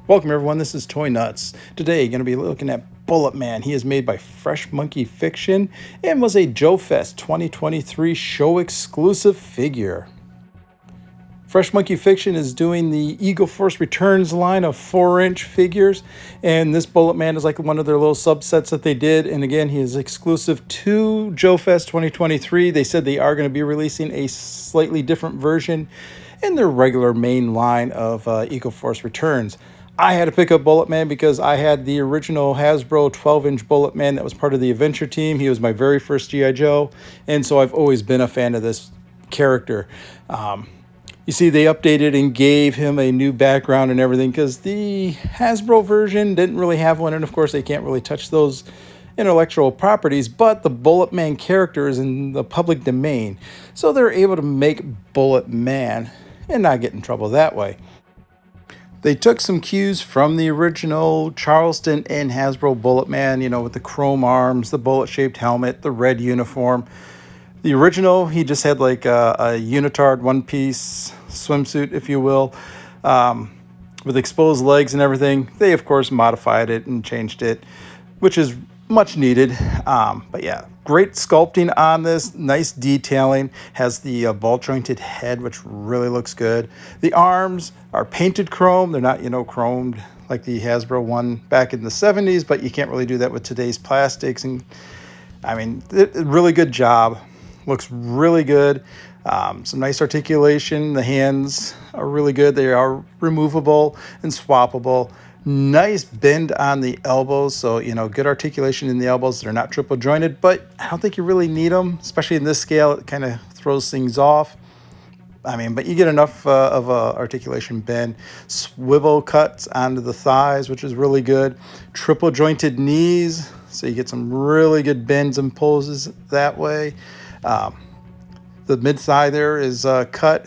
Welcome everyone, this is Toy-Nutz. Today, going to be looking at Bulletman. He is made by Fresh Monkey Fiction and was a JoeFest 2023 show exclusive figure. Fresh Monkey Fiction is doing the Eagle Force Returns line of 4-inch figures, and this Bulletman is like one of their little subsets that they did. And again, he is exclusive to JoeFest 2023. They said they are going to be releasing a slightly different version in their regular main line of Eagle Force Returns. I had to pick up Bulletman because I had the original Hasbro 12-inch Bulletman that was part of the Adventure Team. He was my very first G.I. Joe, and so I've always been a fan of this character. You see, they updated and gave him a new background and everything because the Hasbro version didn't really have one, and of course they can't really touch those intellectual properties, but the Bulletman character is in the public domain, so they're able to make Bulletman and not get in trouble that way. They took some cues from the original Charleston and Hasbro Bulletman, you know, with the chrome arms, the bullet-shaped helmet, the red uniform. The original, he just had like a unitard one-piece swimsuit, if you will, with exposed legs and everything. They, of course, modified it and changed it, which is much needed. But yeah, great sculpting on this, nice detailing. Has the ball jointed head, which really looks good. The arms are painted chrome. They're not, chromed like the Hasbro one back in the 70s, but you can't really do that with today's plastics. And I mean, really good job. Looks really good. Some nice articulation. The hands are really good. They are removable and swappable. Nice bend on the elbows, so good articulation in the elbows. They're not triple jointed, but I don't think you really need them, especially in this scale. It kind of throws things off. But you get enough of a articulation bend. Swivel cuts onto the thighs, which is really good. Triple jointed knees, so you get some really good bends and poses that way. The mid thigh there is cut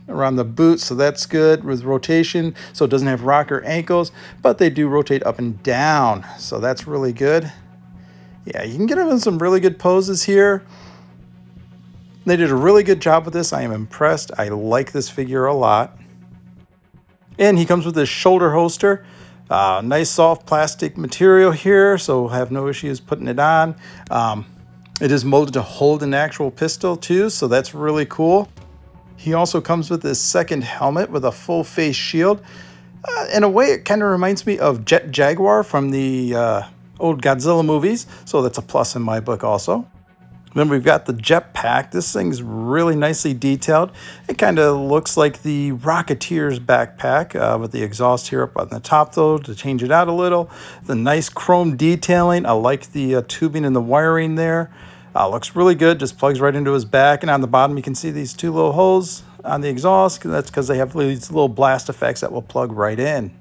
around the boot, so that's good with rotation, so it doesn't have rocker ankles, but they do rotate up and down, so that's really good. Yeah, you can get them in some really good poses here. They did a really good job with this. I am impressed. I like this figure a lot. And he comes with this shoulder holster. Nice soft plastic material here, so have no issues putting it on. It is molded to hold an actual pistol too, so that's really cool. He also comes with this second helmet with a full face shield. In a way, it kind of reminds me of Jet Jaguar from the old Godzilla movies, so that's a plus in my book also. Then we've got the jetpack. This thing's really nicely detailed. It kind of looks like the Rocketeer's backpack with the exhaust here up on the top, though, to change it out a little. The nice chrome detailing. I like the tubing and the wiring there. Looks really good. Just plugs right into his back. And on the bottom, you can see these two little holes on the exhaust. That's because they have these little blast effects that will plug right in.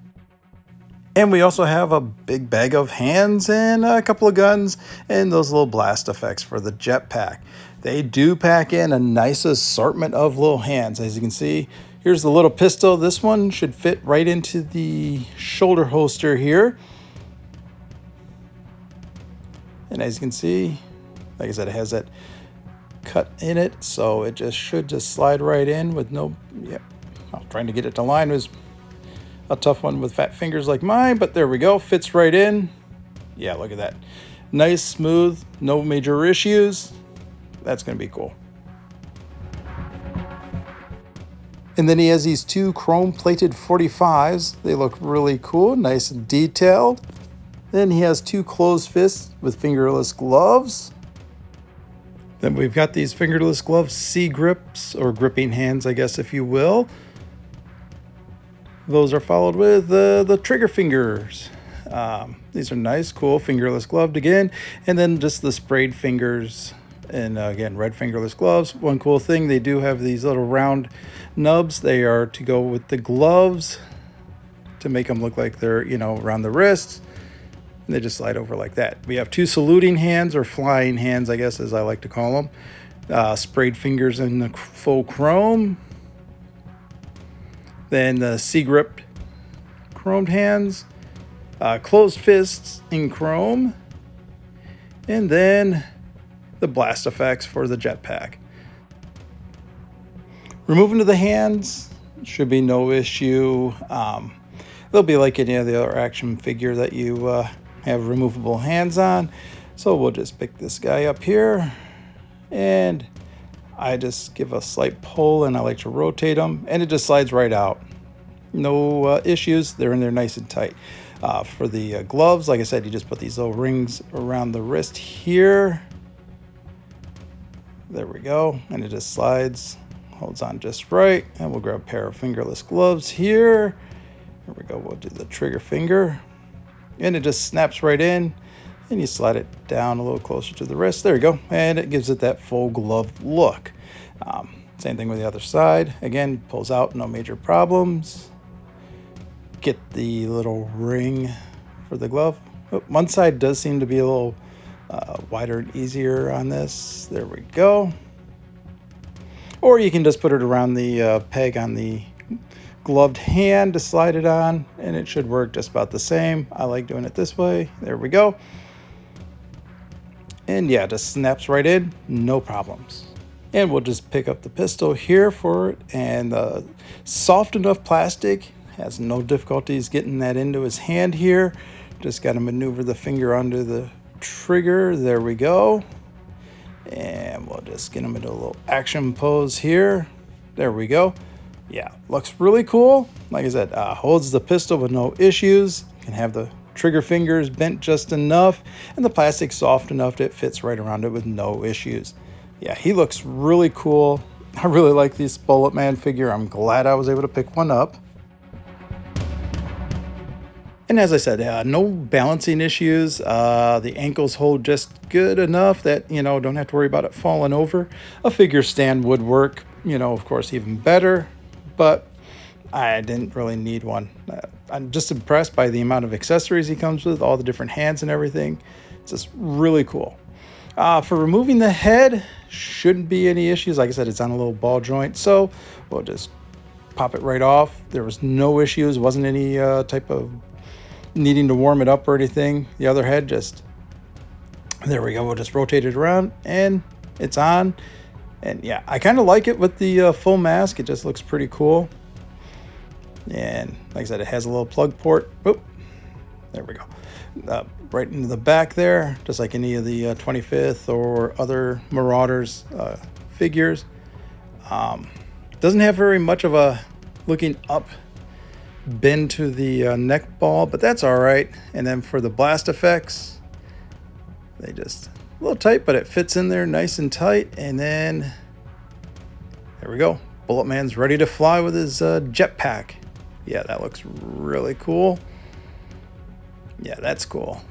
And we also have a big bag of hands and a couple of guns and those little blast effects for the jetpack. They do pack in a nice assortment of little hands. As you can see, here's the little pistol. This one should fit right into the shoulder holster here. And as you can see, like I said, it has that cut in it, so it should slide right in with no, trying to get it to line was a tough one with fat fingers like mine, but there we go, fits right in. Yeah, look at that. Nice, smooth, no major issues. That's gonna be cool. And then he has these two chrome plated 45s. They look really cool, nice and detailed. Then he has two closed fists with fingerless gloves. Then we've got these fingerless gloves, C-grips, or gripping hands, I guess, if you will. Those are followed with the trigger fingers. These are nice, cool, fingerless gloved again. And then just the sprayed fingers. And again, red fingerless gloves. One cool thing, they do have these little round nubs. They are to go with the gloves to make them look like they're, around the wrists. And they just slide over like that. We have two saluting hands, or flying hands, I guess, as I like to call them. Sprayed fingers in the full chrome. Then the C-grip chromed hands. Closed fists in chrome. And then the blast effects for the jetpack. Removing to the hands should be no issue. They'll be like any of the other action figure that you have removable hands on. So we'll just pick this guy up here, and I just give a slight pull, and I like to rotate them, and it just slides right out. No issues. They're in there nice and tight. For the gloves, like I said, you just put these little rings around the wrist here. There we go, and it just slides, holds on just right. And we'll grab a pair of fingerless gloves here. There we go. We'll do the trigger finger, and it just snaps right in, and you slide it down a little closer to the wrist. There you go, and it gives it that full glove look. Same thing with the other side. Again, pulls out, no major problems. Get the little ring for the glove. Oh, one side does seem to be a little wider and easier on this. There we go. Or you can just put it around the peg on the gloved hand to slide it on, and it should work just about the same. I like doing it this way. There we go. And yeah, just snaps right in, no problems. And we'll just pick up the pistol here for it, and soft enough plastic, has no difficulties getting that into his hand here. Just got to maneuver the finger under the trigger. There we go. And we'll just get him into a little action pose here. There we go. Yeah, looks really cool. Like I said, holds the pistol with no issues. Can have the trigger fingers bent just enough, and the plastic's soft enough that it fits right around it with no issues. Yeah, he looks really cool. I really like this Bulletman figure. I'm glad I was able to pick one up. And as I said, no balancing issues. The ankles hold just good enough that, don't have to worry about it falling over. A figure stand would work, of course, even better, but I didn't really need one. I'm just impressed by the amount of accessories he comes with, all the different hands and everything. It's just really cool. For removing the head, shouldn't be any issues. Like I said, it's on a little ball joint, so we'll just pop it right off. There was no issues, wasn't any type of needing to warm it up or anything. The other head, there we go. We'll just rotate it around, and it's on. And yeah, I kind of like it with the full mask. It just looks pretty cool. And like I said, it has a little plug port. Oop, there we go. Right into the back there, just like any of the 25th or other Marauders figures. Doesn't have very much of a looking up bend to the neck ball, but that's all right. And then for the blast effects, they just a little tight, but it fits in there nice and tight. And then there we go. Bulletman's ready to fly with his jetpack. Yeah, that looks really cool. Yeah, that's cool.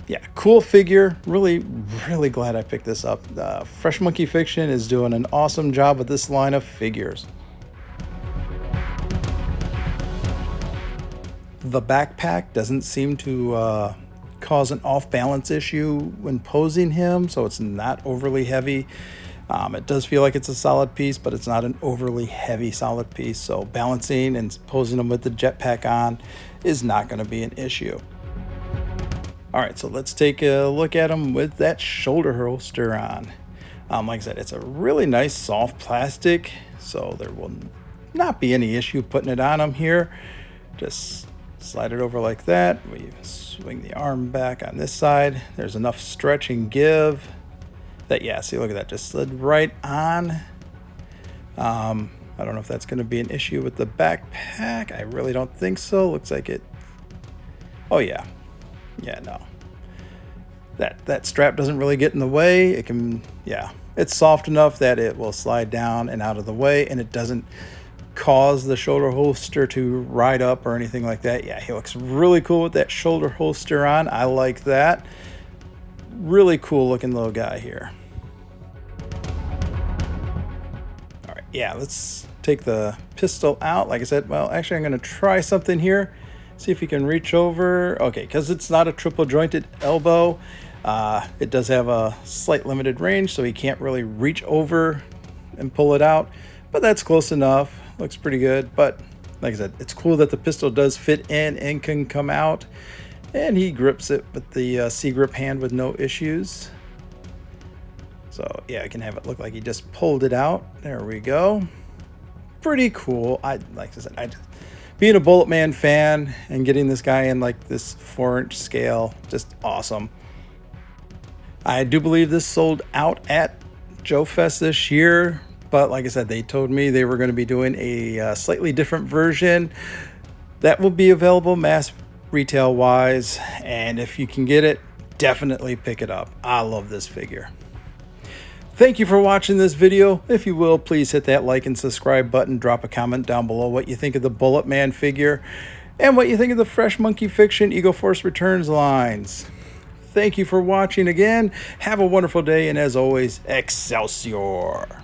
Yeah, cool figure. Really, really glad I picked this up. Fresh Monkey Fiction is doing an awesome job with this line of figures. The backpack doesn't seem to cause an off-balance issue when posing him, so it's not overly heavy. It does feel like it's a solid piece, but it's not an overly heavy solid piece, so balancing and posing him with the jetpack on is not going to be an issue. All right, so let's take a look at him with that shoulder holster on. Like I said, it's a really nice soft plastic, so there will not be any issue putting it on him here. Just slide it over like that. We swing the arm back on this side. There's enough stretch and give that, yeah, see, look at that, just slid right on. I don't know if that's going to be an issue with the backpack. I really don't think so. Looks like it. Oh yeah, no. That strap doesn't really get in the way. It can, yeah, it's soft enough that it will slide down and out of the way, and it doesn't cause the shoulder holster to ride up or anything like that. Yeah, he looks really cool with that shoulder holster on. I like that. Really cool looking little guy here. All right, yeah, let's take the pistol out. Like I said, well, actually I'm going to try something here. See if you can reach over. Okay, because it's not a triple jointed elbow, it does have a slight limited range, so he can't really reach over and pull it out, but that's close enough. Looks pretty good. But like I said, it's cool that the pistol does fit in and can come out, and he grips it with the C-grip hand with no issues. So yeah, I can have it look like he just pulled it out. There we go. Pretty cool. Like I said, being a Bulletman fan and getting this guy in like this 4-inch scale, just awesome. I do believe this sold out at JoeFest this year, but like I said, they told me they were going to be doing a slightly different version that will be available mass retail wise, and if you can get it, definitely pick it up. I love this figure. Thank you for watching this video. If you will, please hit that like and subscribe button. Drop a comment down below what you think of the Bulletman figure and what you think of the Fresh Monkey Fiction Eagle Force Returns lines. Thank you for watching again. Have a wonderful day, and as always, Excelsior!